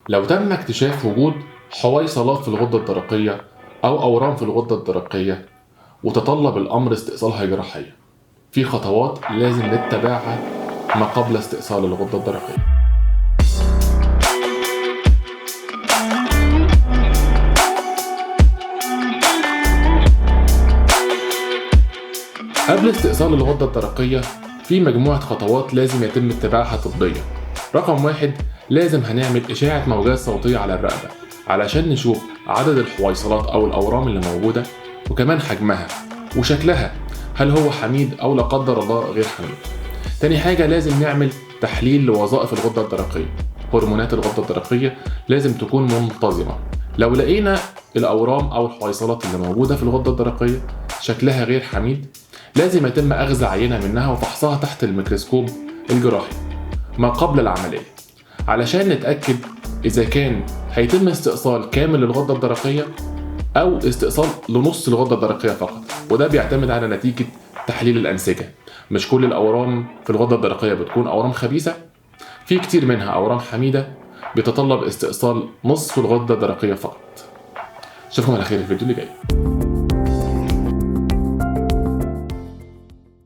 لو تم اكتشاف وجود حويصلات في الغدة الدرقية أو أورام في الغدة الدرقية وتطلب الأمر استئصالها جراحيا، في خطوات لازم نتبعها ما قبل استئصال الغدة الدرقية. قبل استئصال الغدة الدرقية في مجموعة خطوات لازم يتم اتباعها طبيا. رقم 1، لازم هنعمل إشاعة موجات صوتية على الرقبة علشان نشوف عدد الحويصلات أو الأورام اللي موجودة، وكمان حجمها وشكلها، هل هو حميد أو لا قدر الله غير حميد. تاني حاجة لازم نعمل تحليل لوظائف الغدة الدرقية. هرمونات الغدة الدرقية لازم تكون منتظمة. لو لقينا الأورام أو الحويصلات اللي موجودة في الغدة الدرقية شكلها غير حميد، لازم يتم أخذ عينة منها وفحصها تحت الميكروسكوب الجراحي ما قبل العملية علشان نتأكد إذا كان هيتم استئصال كامل للغدة الدرقية أو استئصال لنص الغدة الدرقية فقط، وده بيعتمد على نتيجة تحليل الأنسجة. مش كل الأورام في الغدة الدرقية بتكون أورام خبيثة، في كتير منها أورام حميدة بيتطلب استئصال نصف الغدة الدرقية فقط. أشوفكم على خير في الفيديو اللي جاي.